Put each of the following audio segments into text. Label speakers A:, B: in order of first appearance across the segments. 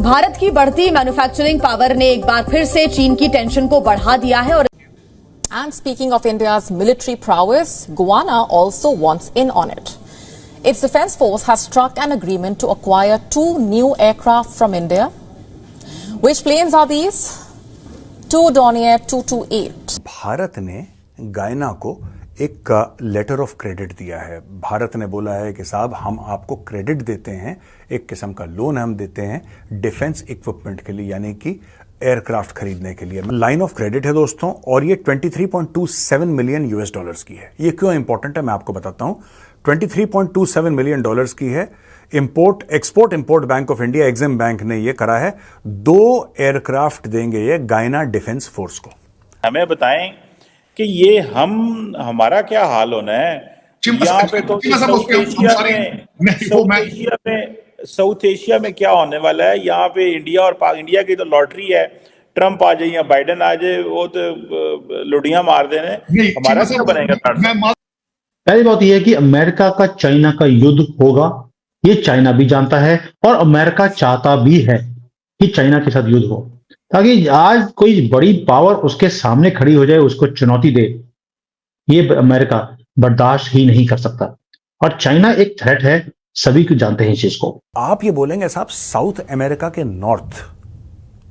A: भारत की बढ़ती manufacturing power ने एक बार फिर से चीन की टेंशन को बढ़ा दिया है। और
B: And speaking of India's military prowess, Guyana also wants in on it. Its defense force has struck an agreement to acquire 2 new aircraft from India. Which planes are these? 2 Dornier 228.
C: Bharat ने गायना को एक letter of credit दिया है। भारत ने बोला है कि साहब हम आपको क्रेडिट देते हैं, एक किस्म का लोन हम देते हैं डिफेंस इक्विपमेंट के लिए, यानी कि एयरक्राफ्ट खरीदने के लिए। लाइन ऑफ क्रेडिट है दोस्तों, और ये 23.27 मिलियन यूएस डॉलर्स की है। ये क्यों इंपॉर्टेंट है मैं आपको बताता हूं। 23.27 मिलियन डॉलर्स की है। Export import bank of India EXIM bank ने ये करा है। 2 एयरक्राफ्ट देंगे ये गायना डिफेंस फोर्स को।
D: हमें बताएं कि ये हमारा क्या हाल होना है यहाँ पे। तो साउथ एशिया में क्या होने वाला है यहाँ पे? इंडिया की तो लॉटरी है, ट्रंप आ जाए या बाइडेन आ जाए, वो तो लुडियां मार देने। हमारा क्या बनेगा?
E: पहली बात यह है कि अमेरिका का चाइना का युद्ध होगा, ये चाइना भी जानता है, और अमेरिका चाहता भी है कि चाइना के साथ युद्ध हो, ताकि आज कोई बड़ी पावर उसके सामने खड़ी हो जाए, उसको चुनौती दे। ये अमेरिका बर्दाश्त ही नहीं कर सकता, और चाइना एक थ्रेट है, सभी को जानते हैं इस चीज को।
C: आप ये बोलेंगे साहब साउथ अमेरिका के नॉर्थ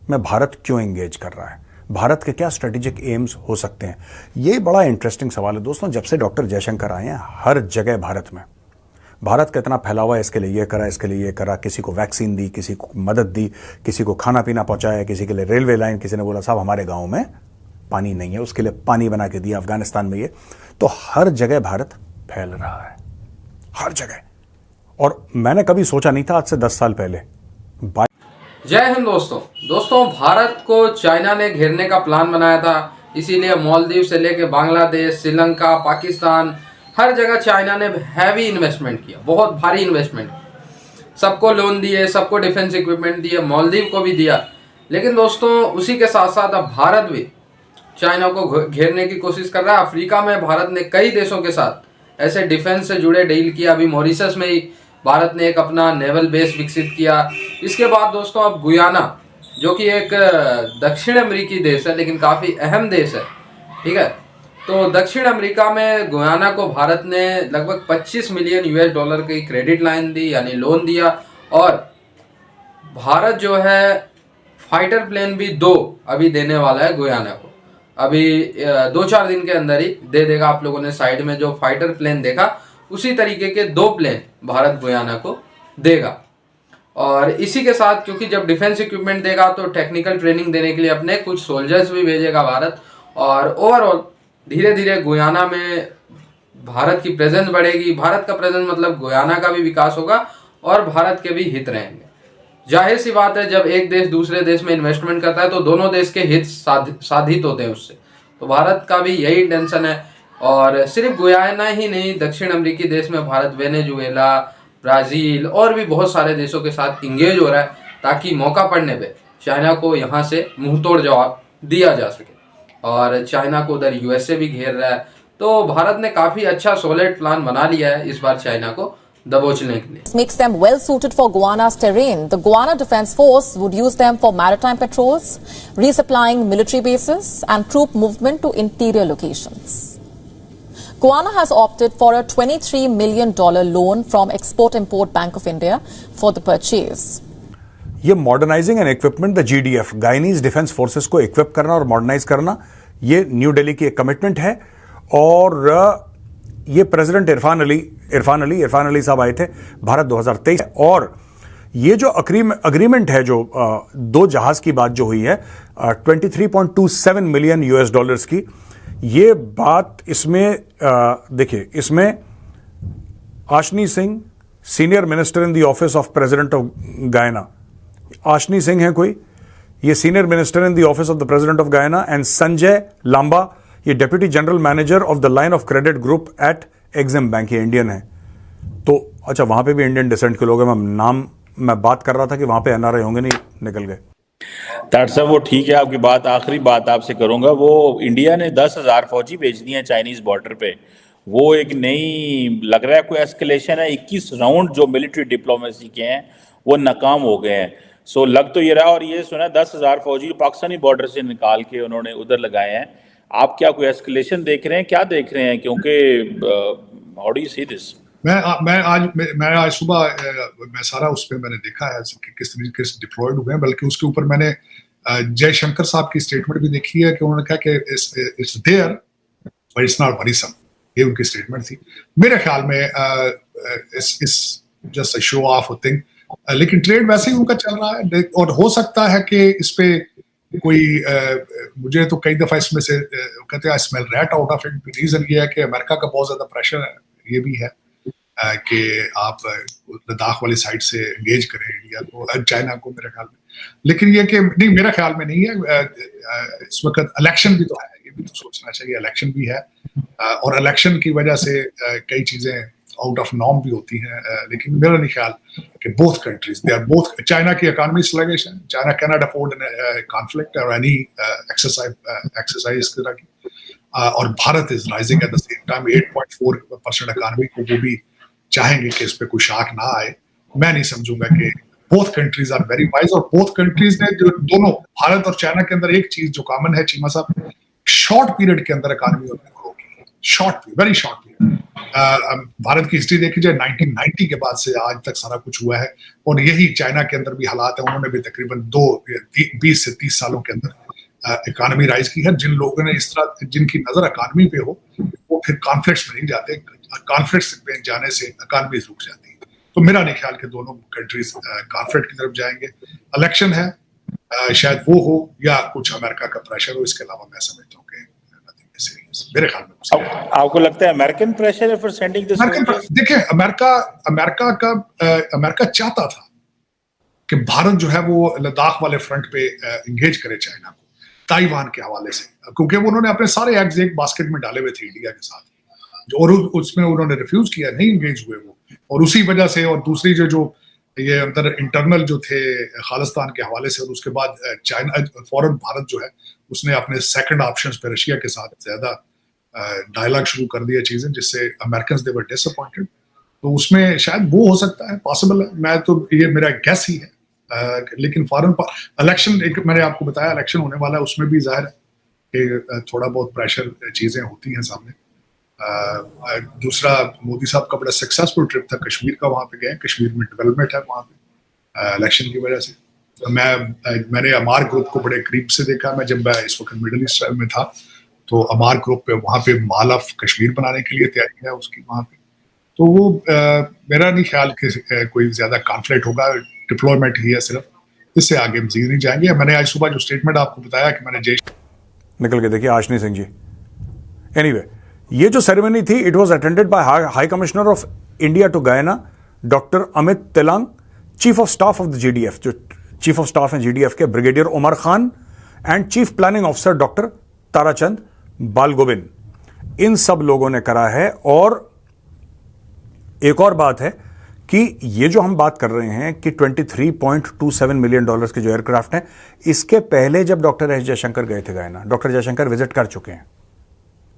C: में भारत क्यों एंगेज कर रहा है? भारत के क्या स्ट्रेटेजिक एम्स हो सकते हैं? ये बड़ा इंटरेस्टिंग सवाल है दोस्तों। जब से डॉक्टर जयशंकर आए हैं, हर जगह भारत का इतना फैला हुआ है, इसके लिए ये करा, इसके लिए ये करा, किसी को वैक्सीन दी, किसी को मदद दी, किसी को खाना पीना पहुंचाया, किसी के लिए रेलवे लाइन, किसी ने बोला साहब हमारे गांव में पानी नहीं है, उसके लिए पानी बना के दिया, अफगानिस्तान में ये। तो हर जगह भारत फैल रहा है, हर जगह। और मैंने कभी सोचा नहीं था आज से 10 साल पहले।
F: जय हिंद दोस्तों, भारत को चाइना ने घेरने का प्लान बनाया था, इसीलिए मालदीव से लेके बांग्लादेश, श्रीलंका, पाकिस्तान, हर जगह चाइना ने हैवी इन्वेस्टमेंट किया, बहुत भारी इन्वेस्टमेंट। सबको लोन दिए, सबको डिफेंस इक्विपमेंट दिए, मालदीव को भी दिया। लेकिन दोस्तों उसी के साथ साथ अब भारत भी चाइना को घेरने की कोशिश कर रहा है। अफ्रीका में भारत ने कई देशों के साथ ऐसे डिफेंस से जुड़े डील किया। अभी मॉरिशस में ही भारत ने एक अपना नेवल बेस विकसित किया। इसके बाद दोस्तों अब गुयाना, जो कि एक दक्षिण अमेरिकी देश है लेकिन काफ़ी अहम देश है, ठीक है। तो दक्षिण अमेरिका में गुयाना को भारत ने लगभग 25 मिलियन यूएस डॉलर की क्रेडिट लाइन दी, यानी लोन दिया। और भारत जो है फाइटर प्लेन भी 2 अभी देने वाला है गुयाना को। अभी 2-4 दिन के अंदर ही दे देगा। आप लोगों ने साइड में जो फाइटर प्लेन देखा, उसी तरीके के 2 प्लेन भारत गुयाना को देगा। और इसी के साथ क्योंकि जब डिफेंस इक्विपमेंट देगा तो टेक्निकल ट्रेनिंग देने के लिए अपने कुछ सोल्जर्स भी भेजेगा भारत। और ओवरऑल धीरे धीरे गुयाना में भारत की प्रेजेंस बढ़ेगी। भारत का प्रेजेंस मतलब गुयाना का भी विकास होगा और भारत के भी हित रहेंगे। जाहिर सी बात है, जब एक देश दूसरे देश में इन्वेस्टमेंट करता है तो दोनों देश के हित साधित होते हैं उससे। तो भारत का भी यही इंटेंशन है। और सिर्फ गुयाना ही नहीं, दक्षिण अमेरिकी देश में भारत वेनेजुएला, ब्राज़ील और भी बहुत सारे देशों के साथ इंगेज हो रहा है, ताकि मौका पड़ने पे चाइना को यहाँ से मुंहतोड़ जवाब दिया जा सके। और चाइना को उधर यूएसए भी घेर रहा है। तो भारत ने काफ़ी अच्छा सॉलिड प्लान बना लिया है इस बार चाइना को दबोचने के लिए।
B: Makes them well suited for Guyana's terrain. The Guyana Defence Force would use them for maritime patrols, resupplying military bases and troop movement to interior locations. Guyana has opted for a $23 million loan from Export-Import Bank of India for the purchase.
C: ये modernising and equipment the GDF, Guyanese defence forces को equip करना और modernise करना, ये new Delhi की एक commitment है। और ये प्रेसिडेंट इरफान अली साहब आए थे भारत 2023। और ये जो अग्रीमेंट है, जो 2 जहाज की बात जो हुई है 23.27 मिलियन यूएस डॉलर्स की, ये बात इसमें देखिए, इसमें Ashni Singh, senior minister in the office of president of Guyana, Ashni Singh है कोई, ये senior minister in the office of the president of Guyana, and Sanjay Lamba, ये deputy general manager of the line of credit group at Exim bank, ये Indian है। तो अच्छा, वहां पे भी इंडियन डिसेंट के लोग हैं। मैं बात कर रहा था कि वहां पे एनआरआई होंगे, नहीं निकल गए।
D: डॉक्टर साहब वो ठीक है आपकी बात। आखिरी बात आपसे करूंगा, वो इंडिया ने 10,000 फौजी भेज दिए हैं चाइनीज बॉर्डर पे। वो एक नई लग रहा है कोई एस्केलेशन है। 21 राउंड जो मिलिट्री डिप्लोमेसी के हैं वो नाकाम हो गए हैं। सो लग तो ये रहा, और ये सुना 10,000 फौजी पाकिस्तानी बॉर्डर से निकाल के उन्होंने उधर लगाए हैं। आप क्या कोई एस्केलेशन देख रहे हैं, क्या देख रहे हैं? क्योंकि how do you see this?
G: मैं आज सुबह मैं सारा उस पर मैंने देखा है कि किस तरीके से डिप्लॉयड हुए हैं, बल्कि उसके ऊपर मैंने जयशंकर साहब की स्टेटमेंट भी देखी है कि उन्होंने कहा कि it's there but it's not worrisome. ये उनकी स्टेटमेंट थी। मेरे ख्याल में is just a show off thing, लेकिन ट्रेड वैसे ही उनका चल रहा है, और हो सकता है कि इस पे कोई मुझे तो कई दफा इसमें से कहते हैं smell rat out of it. Reason ये है कि अमेरिका का बहुत ज्यादा प्रेशर है, ये भी है कि आप लद्दाख वाली साइड से एंगेज करें इंडिया को, चाइना को, मेरे ख्याल में। लेकिन ये कि नहीं, मेरे ख्याल में नहीं है। इस वक्त इलेक्शन भी तो है, ये भी तो सोचना चाहिए। इलेक्शन भी है, और इलेक्शन की वजह से कई चीजें आउट ऑफ नॉर्म भी होती हैं। लेकिन मेरा नहीं ख्याल कि both countries they are both. China की इकोनॉमी स्लगिश है, China can not afford conflict और एनी एक्सरसाइज इस तरह की, और Bharat is rising at the same time. 8.4% economy को वो भी चाहेंगे कि इस पे कोई शाख ना आए। मैं नहीं समझूंगा कि both countries are very wise, और बोथ कंट्रीज ने जो दोनों भारत और चाइना के अंदर एक चीज जो कॉमन है चीमा साहब, शॉर्ट पीरियड के अंदर इकोनॉमी ग्रो की, short very short period. Bharat की हिस्ट्री देखी जाए 1990 के बाद से आज तक सारा कुछ हुआ है, और यही चाइना के अंदर भी हालात है। उन्होंने भी तकरीबन 20 से 30 सालों के अंदर इकोनॉमी राइज की है। जिन लोगों ने इस तरह, जिनकी नजर इकोनॉमी पे हो, वो फिर कॉन्फ्लिक्ट्स में नहीं जाते। कॉन्फ्लिक्ट्स में जाने से इकोनॉमी रुक जाती है। तो मेरा नहीं ख्याल कि दोनों कंट्रीज कॉन्फ्लिक्ट की तरफ जाएंगे। इलेक्शन है, शायद वो हो या कुछ अमेरिका का प्रेशर हो। इसके अलावा मैं समझता हूँ कि मेरे ख्याल में
D: आपको लगता है अमेरिकन प्रेशर है फॉर सेंडिंग दिस?
G: देखिए, अमेरिका चाहता था कि भारत जो है वो लद्दाख वाले फ्रंट पे एंगेज करे चाइना को, ताइवान के हवाले से, क्योंकि उन्होंने अपने सारे एग्स एक बास्केट में डाले हुए थे इंडिया के साथ, और उसमें उन्होंने रिफ्यूज किया, नहीं एंगेज हुए वो। और उसी वजह से, और दूसरी जो ये अंदर इंटरनल जो थे खालिस्तान के हवाले से, और उसके बाद चाइना फौरन भारत जो है उसने अपने सेकंड ऑप्शंस पे रशिया के साथ ज्यादा डायलॉग शुरू कर दिया चीजें, जिससे अमेरिकन दे वर डिसअपॉइंटेड। तो उसमें शायद वो हो सकता है, पॉसिबल है। मैं तो, ये मेरा गैस ही है। लेकिन फॉरेन इलेक्शन, एक मैंने आपको बताया इलेक्शन होने वाला है, उसमें भी जाहिर है कि थोड़ा बहुत प्रेशर चीजें होती हैं सामने। दूसरा, मोदी साहब का बड़ा सक्सेसफुल ट्रिप था कश्मीर का, वहां पे गए। कश्मीर में डेवलपमेंट है वहां पे इलेक्शन की वजह से। तो मैंने अमार ग्रुप को बड़े करीब से देखा। मैं जब इस वक्त मिडिल ईस्ट में था, तो अमार ग्रुप पे वहां पे मॉल ऑफ कश्मीर बनाने के लिए तैयारी है उसकी वहां पे। तो वो मेरा नहीं ख्याल कि कोई ज्यादा कॉन्फ्लिक्ट होगा। डिप्लॉयमेंट ही है सिर्फ, इससे आगे मजीद नहीं जाएंगे। मैंने आज सुबह जो स्टेटमेंट आपको बताया कि मैंने
C: निकल के देखिए आशनी सिंह जी। एनीवे, ये जो सेरेमनी थी, it was attended by high commissioner of India to Guyana doctor Amit Telang, chief of staff of the GDF, जो चीफ ऑफ स्टाफ हैं जीडीएफ के, brigadier Umar Khan, and chief planning officer doctor Tarachand Balgobin. इन सब लोगों ने करा है। और एक और बात है कि ये जो हम बात कर रहे हैं कि $23.27 मिलियन के जो एयरक्राफ्ट हैं, इसके पहले जब डॉक्टर एस जयशंकर गए थे गयाना, डॉक्टर जयशंकर विजिट कर चुके हैं,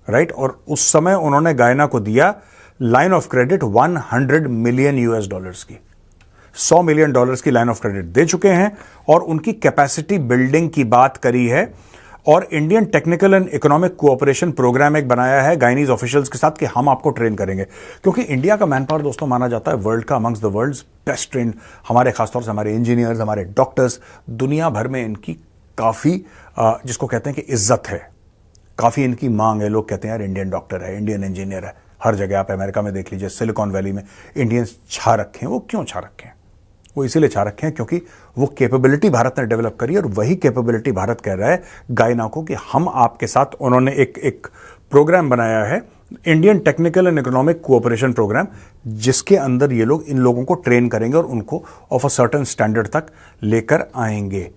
C: राइट? और उस समय उन्होंने गयाना को दिया लाइन ऑफ क्रेडिट $100 मिलियन की, $100 मिलियन की लाइन ऑफ क्रेडिट दे चुके हैं, और उनकी कैपेसिटी बिल्डिंग की बात करी है। और Indian technical and economic cooperation programme एक बनाया है गाइनीज ऑफिशियल्स के साथ कि हम आपको ट्रेन करेंगे, क्योंकि इंडिया का मैन पावर दोस्तों माना जाता है वर्ल्ड का amongst the world's best trend. हमारे खासतौर से हमारे इंजीनियर्स, हमारे डॉक्टर्स, दुनिया भर में इनकी काफ़ी जिसको कहते हैं कि इज्जत है, काफ़ी इनकी मांग है। लोग कहते हैं यार इंडियन डॉक्टर है, इंडियन इंजीनियर है। हर जगह आप अमेरिका में देख लीजिए, सिलिकॉन वैली में इंडियंस छा रखे हैं। वो क्यों छा रखे हैं? वो इसीलिए छा रखे हैं क्योंकि वो कैपेबिलिटी भारत ने डेवलप करी, और वही कैपेबिलिटी भारत कह रहा है गायना को कि हम आपके साथ। उन्होंने एक प्रोग्राम बनाया है, Indian technical and economic cooperation programme, जिसके अंदर ये लोग इन लोगों को ट्रेन करेंगे और उनको ऑफ अ सर्टेन स्टैंडर्ड तक लेकर आएंगे।